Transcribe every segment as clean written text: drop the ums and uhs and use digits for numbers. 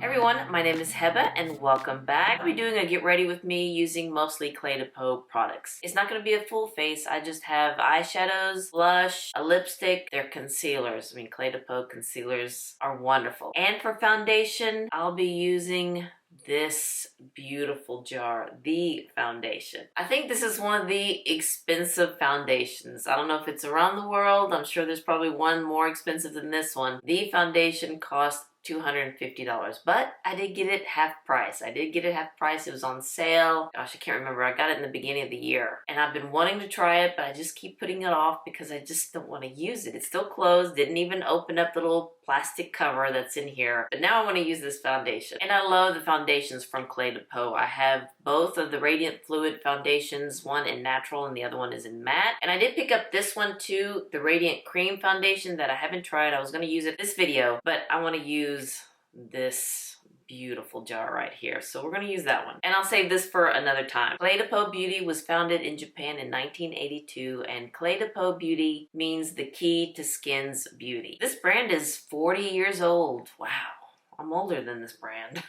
Hey everyone, my name is Heba and welcome back. I'll be doing a get ready with me using mostly Cle de Peau products. It's not going to be a full face. I just have eyeshadows, blush, a lipstick. They're concealers. I mean, Cle de Peau concealers are wonderful. And for foundation, I'll be using this beautiful jar, the foundation. I think this is one of the expensive foundations. I don't know if it's around the world. I'm sure there's probably one more expensive than this one. The foundation costs $250, but I did get it half price. It was on sale. Gosh, I can't remember. I got it in the beginning of the year and I've been wanting to try it, but I just keep putting it off because I just don't want to use it. It's still closed. Didn't even open up the little plastic cover that's in here, but now I want to use this foundation. And I love the foundations from Cle de Peau. I have both of the Radiant Fluid foundations, one in natural and the other one is in matte. And I did pick up this one too, the Radiant Cream foundation that I haven't tried. I was going to use it this video, but I want to use this beautiful jar right here. So we're going to use that one. And I'll save this for another time. Cle de Peau Beauty was founded in Japan in 1982, and Cle de Peau Beauty means the key to skin's beauty. This brand is 40 years old. Wow, I'm older than this brand.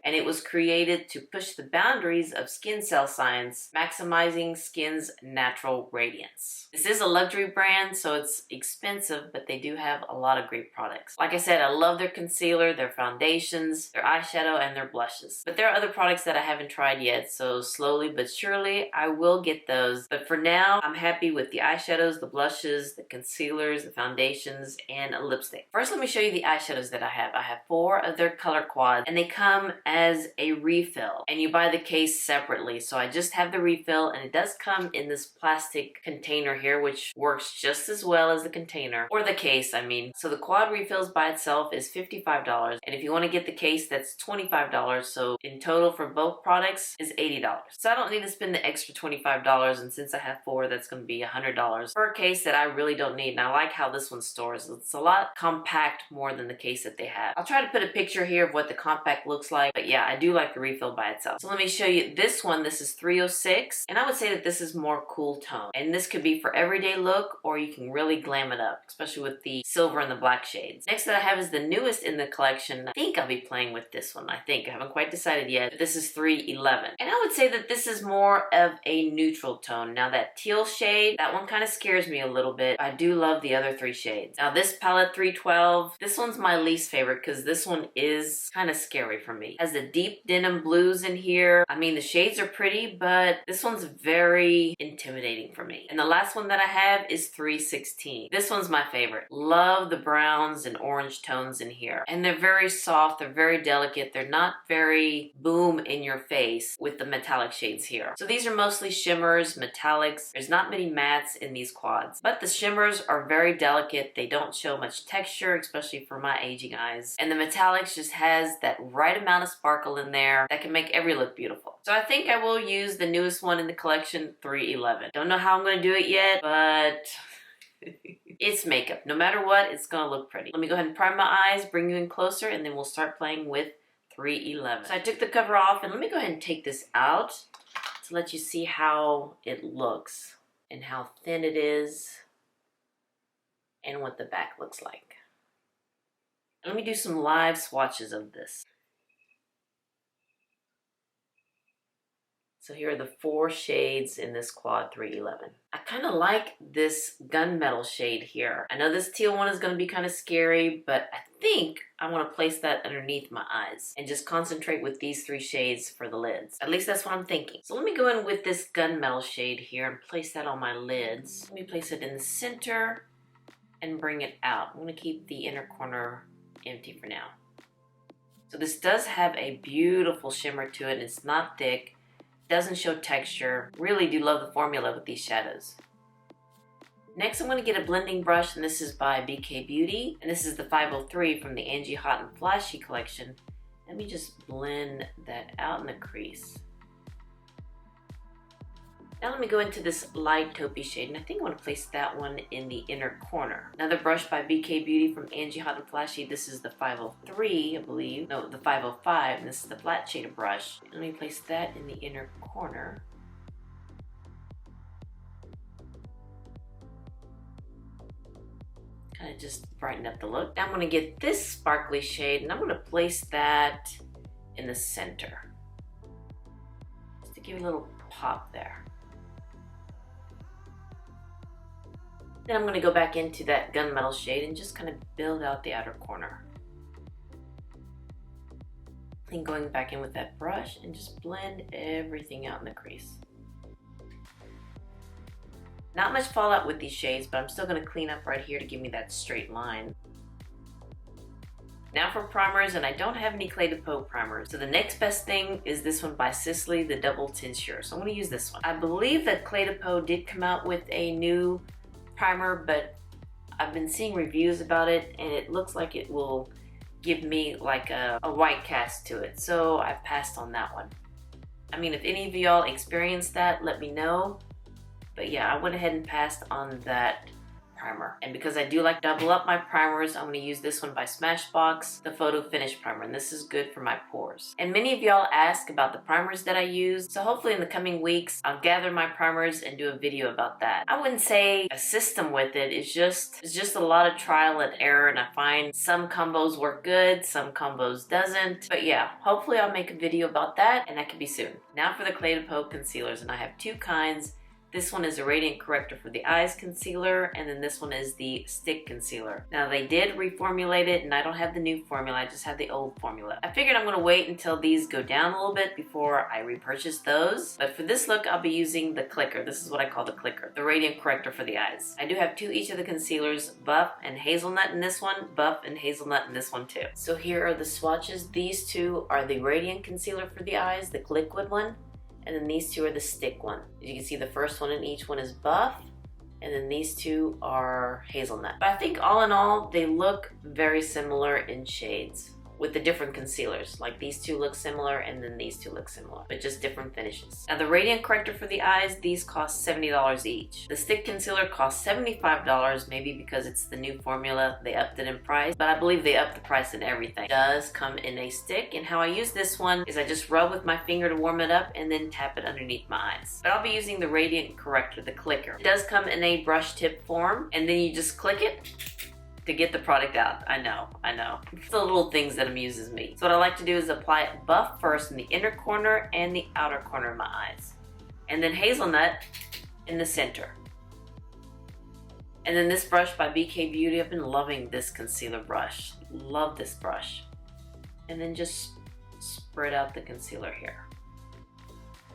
And it was created to push the boundaries of skin cell science, maximizing skin's natural radiance. This is a luxury brand, so it's expensive, but they do have a lot of great products. Like I said, I love their concealer, their foundations, their eyeshadow, and their blushes. But there are other products that I haven't tried yet, so slowly but surely I will get those. But for now, I'm happy with the eyeshadows, the blushes, the concealers, the foundations, and a lipstick. First, let me show you the eyeshadows that I have. I have 4 of their color quads, and they come as a refill, and you buy the case separately. So I just have the refill, and it does come in this plastic container here, which works just as well as the container, or the case, I mean. So the quad refills by itself is $55, and if you want to get the case, that's $25. So in total for both products is $80. So I don't need to spend the extra $25, and since I have 4, that's going to be $100 for a case that I really don't need. And I like how this one stores. It's a lot compact more than the case that they have. I'll try to put a picture here of what the compact looks like, but yeah, I do like the refill by itself. So let me show you this one. This is 306, and I would say that this is more cool tone, and this could be for everyday look, or you can really glam it up, especially with the silver and the black shades. Next that I have is the newest in the collection. I think I'll be playing with this one. I haven't quite decided yet. This is 311, and I would say that this is more of a neutral tone. Now that teal shade, that one kind of scares me a little bit. I do love the other 3 shades. Now this palette 312, this one's my least favorite because this one is kind of scary for me. It has the deep denim blues in here. I mean, the shades are pretty, but this one's very intimidating for me. And the last one that I have is 316. This one's my favorite. Love the browns and orange tones in here. And they're very soft, they're very delicate, they're not very boom in your face with the metallic shades here. So these are mostly shimmers, metallics. There's not many mattes in these quads, but the shimmers are very delicate. They don't show much texture, especially for my aging eyes. And the metallics just has that right amount of sparkle in there that can make every look beautiful. So I think I will use the newest one in the collection, 311. Don't know how I'm going to do it yet, but it's makeup. No matter what, it's going to look pretty. Let me go ahead and prime my eyes, bring you in closer, and then we'll start playing with 311. So I took the cover off, and let me go ahead and take this out to let you see how it looks and how thin it is and what the back looks like. Let me do some live swatches of this. So here are the 4 shades in this quad 311. I kind of like this gunmetal shade here. I know this teal one is going to be kind of scary, but I think I want to place that underneath my eyes and just concentrate with these 3 shades for the lids. At least that's what I'm thinking. So let me go in with this gunmetal shade here and place that on my lids. Let me place it in the center and bring it out. I'm going to keep the inner corner empty for now. So this does have a beautiful shimmer to it. It's not thick. Doesn't show texture. Really do love the formula with these shadows. Next, I'm going to get a blending brush, and this is by BK Beauty, and this is the 503 from the Angie Hot and Flashy collection. Let me just blend that out in the crease. Now let me go into this light taupey shade, and I think I want to place that one in the inner corner. Another brush by BK Beauty from Angie Hot and Flashy. This is the 503, I believe. No, the 505, and this is the flat shaded brush. Let me place that in the inner corner. Kind of just brighten up the look. Now I'm gonna get this sparkly shade and I'm gonna place that in the center. Just to give it a little pop there. Then I'm gonna go back into that gunmetal shade and just kind of build out the outer corner. And going back in with that brush and just blend everything out in the crease. Not much fallout with these shades, but I'm still gonna clean up right here to give me that straight line. Now for primers, and I don't have any Cle de Peau primers. So the next best thing is this one by Sisley, the Double Tincture. So I'm gonna use this one. I believe that Cle de Peau did come out with a new primer, but I've been seeing reviews about it and it looks like it will give me like a white cast to it. So I passed on that one. I mean, if any of y'all experienced that, let me know. But yeah, I went ahead and passed on that primer. And because I do like double up my primers, I'm going to use this one by Smashbox, the Photo Finish Primer. And this is good for my pores. And many of y'all ask about the primers that I use. So hopefully in the coming weeks, I'll gather my primers and do a video about that. I wouldn't say a system with it. It's just a lot of trial and error. And I find some combos work good, some combos doesn't. But yeah, hopefully I'll make a video about that, and that could be soon. Now for the Cle de Peau concealers, and I have two kinds. This one is a Radiant Corrector for the Eyes concealer, and then this one is the Stick Concealer. Now they did reformulate it, and I don't have the new formula, I just have the old formula. I figured I'm gonna wait until these go down a little bit before I repurchase those. But for this look, I'll be using the clicker. This is what I call the clicker, the Radiant Corrector for the Eyes. I do have two each of the concealers, Buff and Hazelnut in this one, Buff and Hazelnut in this one too. So here are the swatches. These two are the Radiant Concealer for the Eyes, the liquid one. And then these two are the stick one. As you can see, the first one in each one is Buff, and then these two are Hazelnut. But I think all in all, they look very similar in shades with the different concealers. Like these two look similar, and then these two look similar, but just different finishes. Now the Radiant Corrector for the Eyes, these cost $70 each. The Stick Concealer costs $75, maybe because it's the new formula, they upped it in price, but I believe they upped the price in everything. It does come in a stick, and how I use this one is I just rub with my finger to warm it up and then tap it underneath my eyes. But I'll be using the Radiant Corrector, the clicker. It does come in a brush tip form, and then you just click it to get the product out. I know. It's the little things that amuses me. So what I like to do is apply Buff first in the inner corner and the outer corner of my eyes. And then Hazelnut in the center. And then this brush by BK Beauty, I've been loving this concealer brush. Love this brush. And then just spread out the concealer here.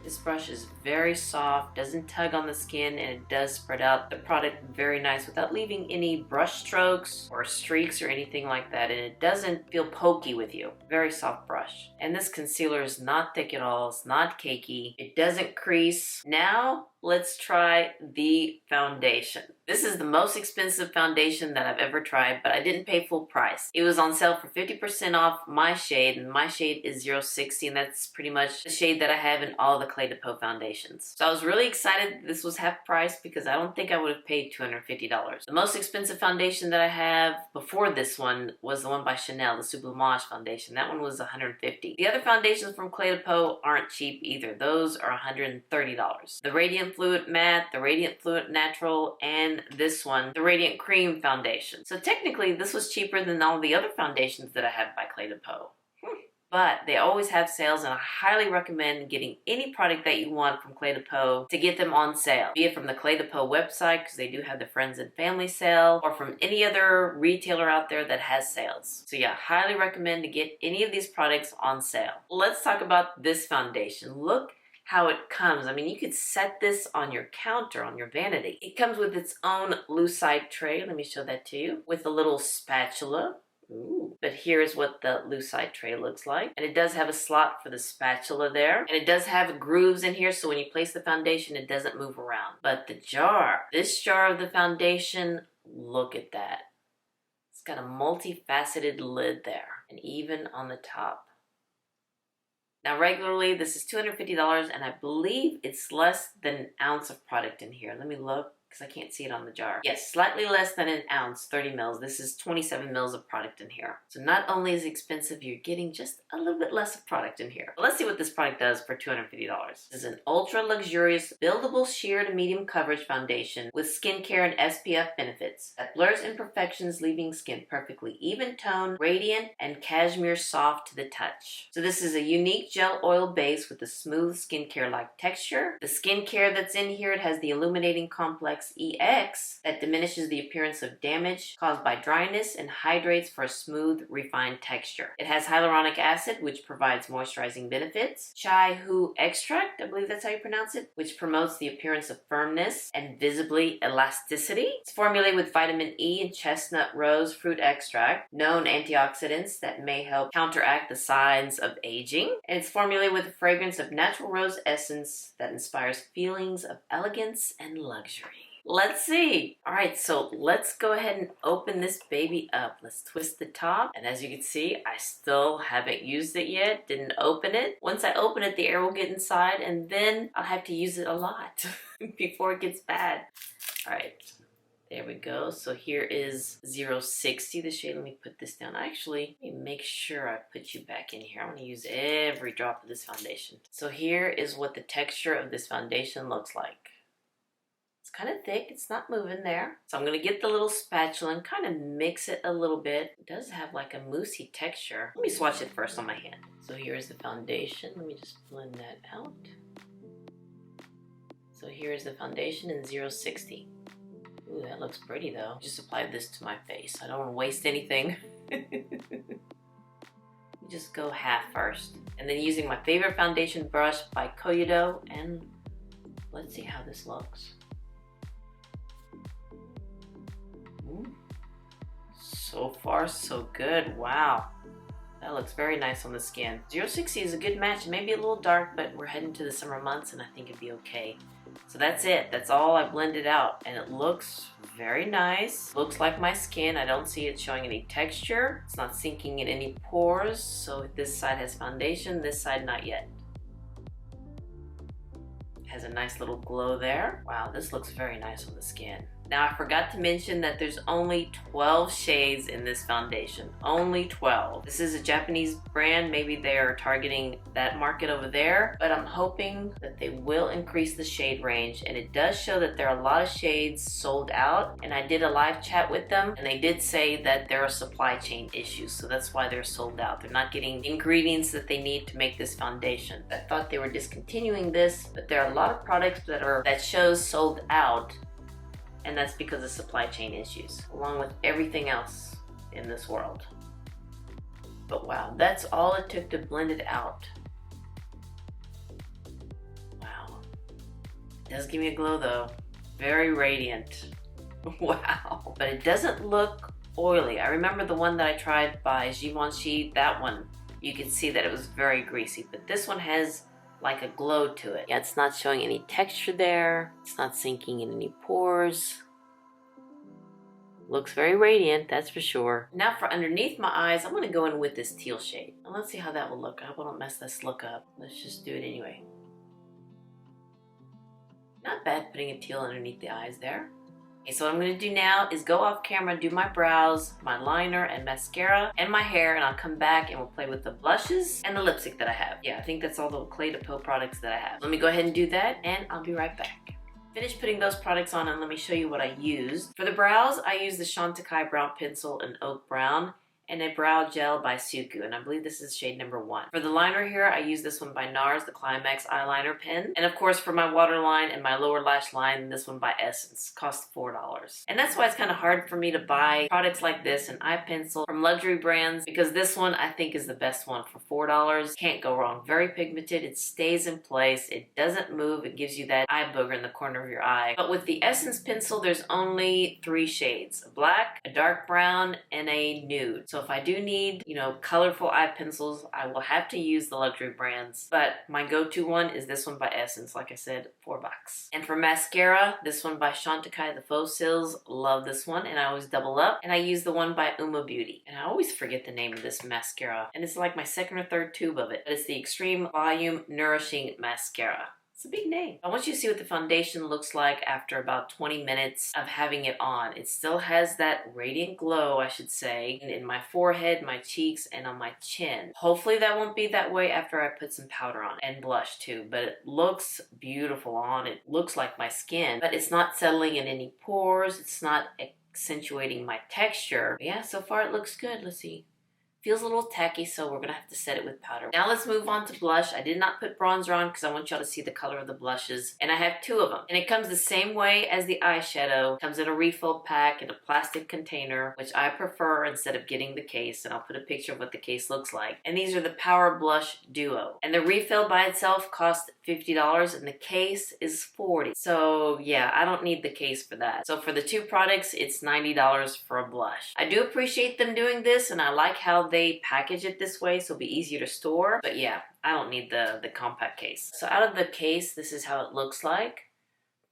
This brush is very soft, doesn't tug on the skin, and it does spread out the product very nice without leaving any brush strokes or streaks or anything like that. And it doesn't feel pokey with you. Very soft brush. And this concealer is not thick at all. It's not cakey. It doesn't crease. Now, let's try the foundation. This is the most expensive foundation that I've ever tried, but I didn't pay full price. It was on sale for 50% off my shade, and my shade is 060, and that's pretty much the shade that I have in all the Cle de Peau foundations. So I was really excited this was half price because I don't think I would have paid $250. The most expensive foundation that I have before this one was the one by Chanel, the Sublimage foundation. That one was $150. The other foundations from Cle de Peau aren't cheap either. Those are $130. The Radiant Fluid Matte, the Radiant Fluid Natural, and this one, the Radiant Cream Foundation. So technically, this was cheaper than all the other foundations that I have by Cle de Peau. But they always have sales, and I highly recommend getting any product that you want from Cle de Peau to get them on sale. Be it from the Cle de Peau website, because they do have the Friends and Family sale, or from any other retailer out there that has sales. So yeah, highly recommend to get any of these products on sale. Let's talk about this foundation. Look how it comes. I mean, you could set this on your counter, on your vanity. It comes with its own lucite tray. Let me show that to you. With a little spatula. Ooh. But here's what the lucite tray looks like. And it does have a slot for the spatula there. And it does have grooves in here, so when you place the foundation, it doesn't move around. But the jar, this jar of the foundation, look at that. It's got a multifaceted lid there. And even on the top. Now regularly this is $250, and I believe it's less than an ounce of product in here. Let me look, because I can't see it on the jar. Yes, slightly less than an ounce, 30 mils. This is 27 mils of product in here. So not only is it expensive, you're getting just a little bit less of product in here. But let's see what this product does for $250. This is an ultra luxurious buildable sheer to medium coverage foundation with skincare and SPF benefits that blurs imperfections, leaving skin perfectly even toned, radiant, and cashmere soft to the touch. So this is a unique gel oil base with a smooth skincare-like texture. The skincare that's in here, it has the illuminating complex EX that diminishes the appearance of damage caused by dryness and hydrates for a smooth, refined texture. It has hyaluronic acid, which provides moisturizing benefits. Chai Hu extract, I believe that's how you pronounce it, which promotes the appearance of firmness and visibly elasticity. It's formulated with vitamin E and chestnut rose fruit extract, known antioxidants that may help counteract the signs of aging. And it's formulated with a fragrance of natural rose essence that inspires feelings of elegance and luxury. Let's see. All right, so let's go ahead and open this baby up. Let's twist the top. And as you can see, I still haven't used it yet. Didn't open it. Once I open it, the air will get inside and then I'll have to use it a lot before it gets bad. All right, there we go. So here is 060, the shade. Let me put this down. Actually, let me make sure I put you back in here. I want to use every drop of this foundation. So here is what the texture of this foundation looks like. It's kind of thick, it's not moving there. So I'm gonna get the little spatula and kind of mix it a little bit. It does have like a moussey texture. Let me swatch it first on my hand. So here's the foundation. Let me just blend that out. So here's the foundation in 060. Ooh, that looks pretty though. Just applied this to my face. I don't want to waste anything. Just go half first. And then using my favorite foundation brush by Koyodo, and let's see how this looks. So far, so good. Wow. That looks very nice on the skin. 060 is a good match. It may be a little dark, but we're heading to the summer months and I think it'd be okay. So that's it. That's all I blended out. And it looks very nice. Looks like my skin. I don't see it showing any texture. It's not sinking in any pores. So this side has foundation, this side not yet. Has a nice little glow there. Wow, this looks very nice on the skin. Now I forgot to mention that there's only 12 shades in this foundation. Only 12. This is a Japanese brand. Maybe they're targeting that market over there, but I'm hoping that they will increase the shade range. And it does show that there are a lot of shades sold out. And I did a live chat with them and they did say that there are supply chain issues. So that's why they're sold out. They're not getting ingredients that they need to make this foundation. I thought they were discontinuing this, but there are a lot of products that shows sold out. And that's because of supply chain issues, along with everything else in this world. But wow, that's all it took to blend it out. Wow. It does give me a glow though. Very radiant. Wow. But it doesn't look oily. I remember the one that I tried by Givenchy, that one, you could see that it was very greasy. But this one has like a glow to it. Yeah, it's not showing any texture there. It's not sinking in any pores. Looks very radiant, that's for sure. Now for underneath my eyes, I'm gonna go in with this teal shade. And let's see how that will look. I hope I don't mess this look up. Let's just do it anyway. Not bad putting a teal underneath the eyes there. Okay, so what I'm gonna do now is go off camera, do my brows, my liner and mascara, and my hair, and I'll come back and we'll play with the blushes and the lipstick that I have. Yeah, I think that's all the Cle de Peau products that I have. Let me go ahead and do that, and I'll be right back. Finished putting those products on, and let me show you what I used. For the brows, I used the Chantecaille Brow Pencil in Oak Brown, and a brow gel by Suku, and I believe this is shade number 1. For the liner here, I use this one by NARS, the Climax eyeliner pen. And of course, for my waterline and my lower lash line, this one by Essence, cost $4. And that's why it's kind of hard for me to buy products like this, an eye pencil from luxury brands, because this one I think is the best one for $4. Can't go wrong. Very pigmented, it stays in place, it doesn't move, it gives you that eye booger in the corner of your eye. But with the Essence pencil, there's only 3 shades, a black, a dark brown, and a nude. So if I do need, colorful eye pencils, I will have to use the luxury brands. But my go-to one is this one by Essence, like I said, $4. And for mascara, this one by Chantecaille, the Faux Cils, love this one, and I always double up. And I use the one by Uma Beauty. And I always forget the name of this mascara. And it's like my second or third tube of it. But it's the Extreme Volume Nourishing Mascara. It's a big name. I want you to see what the foundation looks like after about 20 minutes of having it on. It still has that radiant glow, I should say, in my forehead, my cheeks, and on my chin. Hopefully that won't be that way after I put some powder on and blush too, but it looks beautiful on. It looks like my skin, but it's not settling in any pores. It's not accentuating my texture. But yeah, so far it looks good. Let's see. Feels a little tacky, so we're gonna have to set it with powder. Now let's move on to blush. I did not put bronzer on because I want y'all to see the color of the blushes. And I have 2 of them. And it comes the same way as the eyeshadow. It comes in a refill pack in a plastic container, which I prefer instead of getting the case. And I'll put a picture of what the case looks like. And these are the Power Blush Duo. And the refill by itself costs $50 and the case is $40. So yeah, I don't need the case for that. So for the 2 products, it's $90 for a blush. I do appreciate them doing this, and I like how they package it this way so it'll be easier to store. But yeah, I don't need the compact case. So out of the case, this is how it looks like.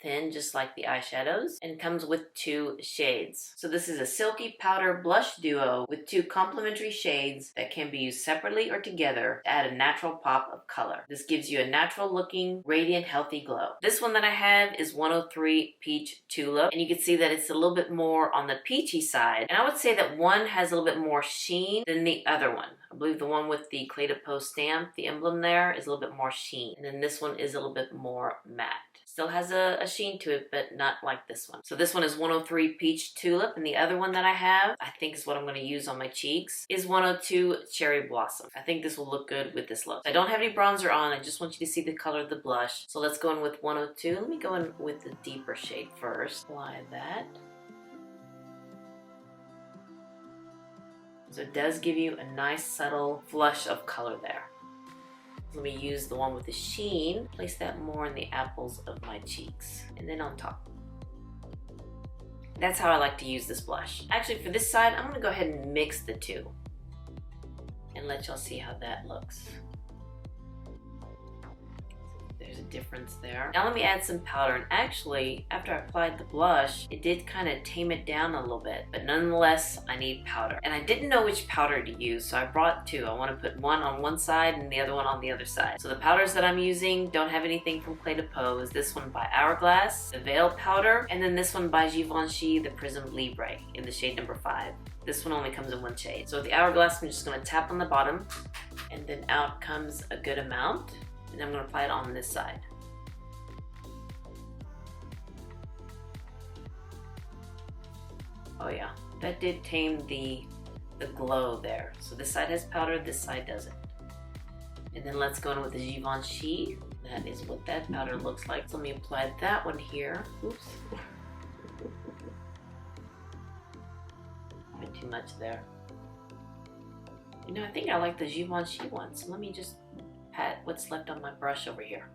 Thin, just like the eyeshadows, and comes with 2 shades. So this is a Silky Powder Blush Duo with 2 complementary shades that can be used separately or together to add a natural pop of color. This gives you a natural looking, radiant, healthy glow. This one that I have is 103 Peach Tulip, and you can see that it's a little bit more on the peachy side. And I would say that one has a little bit more sheen than the other one. I believe the one with the Cle de Peau stamp, the emblem there, is a little bit more sheen. And then this one is a little bit more matte. Still has a sheen to it, but not like this one. So this one is 103 Peach Tulip, and the other one that I have, I think is what I'm going to use on my cheeks, is 102 Cherry Blossom. I think this will look good with this look. I don't have any bronzer on. I just want you to see the color of the blush. So let's go in with 102. Let me go in with the deeper shade first. Apply that. So it does give you a nice subtle flush of color there. Let me use the one with the sheen, place that more in the apples of my cheeks, and then on top. That's how I like to use this blush. Actually, for this side, I'm gonna go ahead and mix the 2 and let y'all see how that looks. There's a difference there. Now let me add some powder, and actually, after I applied the blush, it did kind of tame it down a little bit, but nonetheless, I need powder. And I didn't know which powder to use, so I brought 2. I want to put one on one side and the other one on the other side. So the powders that I'm using don't have anything from Cle de Peau. Is this one by Hourglass, the Veil Powder, and then this one by Givenchy, the Prism Libre, in the shade number 5. This one only comes in 1 shade. So with the Hourglass, I'm just going to tap on the bottom, and then out comes a good amount. And I'm going to apply it on this side. Oh yeah, that did tame the glow there. So this side has powder, this side doesn't. And then let's go in with the Givenchy. That is what that powder looks like. So let me apply that one here. Oops. A bit too much there. You know, I think I like the Givenchy one. So let me just pat what's left on my brush over here.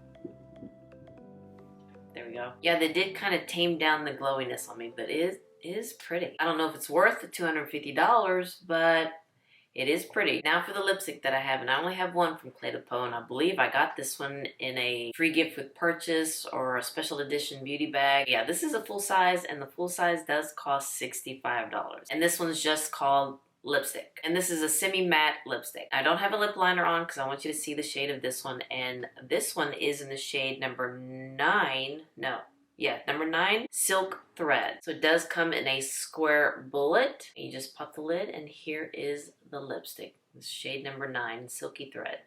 There we go. Yeah, they did kind of tame down the glowiness on me, but it is pretty. I don't know if it's worth the $250, but it is pretty. Now for the lipstick that I have, and I only have one from Cle de Peau, and I believe I got this one in a free gift with purchase or a special edition beauty bag. Yeah, this is a full size, and the full size does cost $65. And this one's just called Lipstick, and this is a semi-matte lipstick. I don't have a lip liner on because I want you to see the shade of this one, and this one is in the shade number 9. No, yeah, number 9, Silk Thread. So it does come in a square bullet. You just pop the lid, and here is the lipstick. This shade number 9, Silky Thread.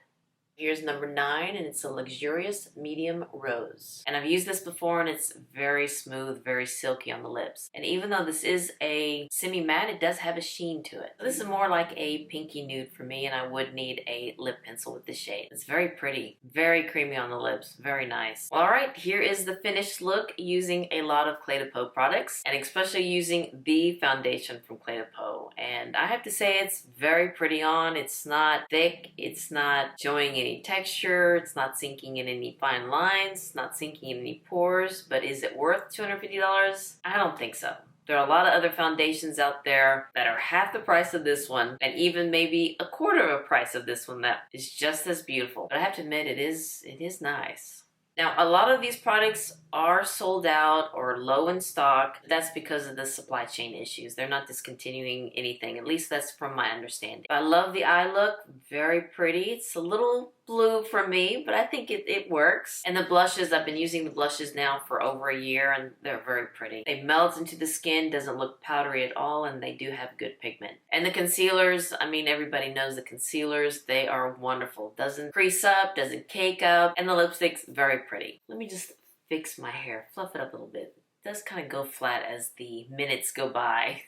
Here's number 9, and it's a luxurious medium rose. And I've used this before, and it's very smooth, very silky on the lips. And even though this is a semi-matte, it does have a sheen to it. So this is more like a pinky nude for me, and I would need a lip pencil with this shade. It's very pretty, very creamy on the lips, very nice. Well, all right, here is the finished look using a lot of Cle de Peau products, and especially using the foundation from Cle de Peau. And I have to say it's very pretty on. It's not thick, it's not showing any texture, it's not sinking in any fine lines, it's not sinking in any pores, but is it worth $250? I don't think so. There are a lot of other foundations out there that are half the price of this one, and even maybe a quarter of a price of this one that is just as beautiful. But I have to admit, it is nice. Now, a lot of these products are sold out or low in stock. That's because of the supply chain issues. They're not discontinuing anything. At least that's from my understanding. I love the eye look. Very pretty. It's a little blue for me, but I think it works. And the blushes, I've been using the blushes now for over a year and they're very pretty. They melt into the skin, doesn't look powdery at all, and they do have good pigment. And the concealers, I mean, everybody knows the concealers. They are wonderful. Doesn't crease up, doesn't cake up, and the lipstick's very pretty. Let me just fix my hair, fluff it up a little bit. It does kind of go flat as the minutes go by.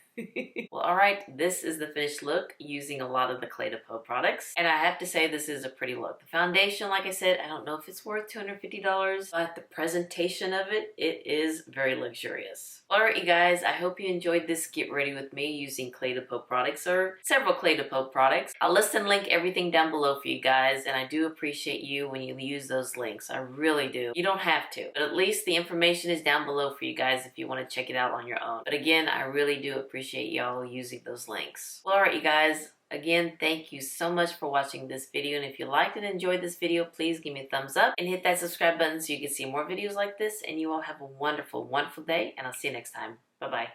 Well, alright, this is the finished look using a lot of the Cle de Peau products. And I have to say this is a pretty look. The foundation, like I said, I don't know if it's worth $250, but the presentation of it, it is very luxurious. Alright, you guys, I hope you enjoyed this Get Ready With Me using Cle de Peau products, or several Cle de Peau products. I'll list and link everything down below for you guys, and I do appreciate you when you use those links. I really do. You don't have to, but at least the information is down below for you guys if you want to check it out on your own. But again, I really do appreciate y'all using those links. Well, alright, you guys. Again, thank you so much for watching this video, and if you liked and enjoyed this video, please give me a thumbs up and hit that subscribe button so you can see more videos like this. And you all have a wonderful, wonderful day, and I'll see you next time. Bye-bye.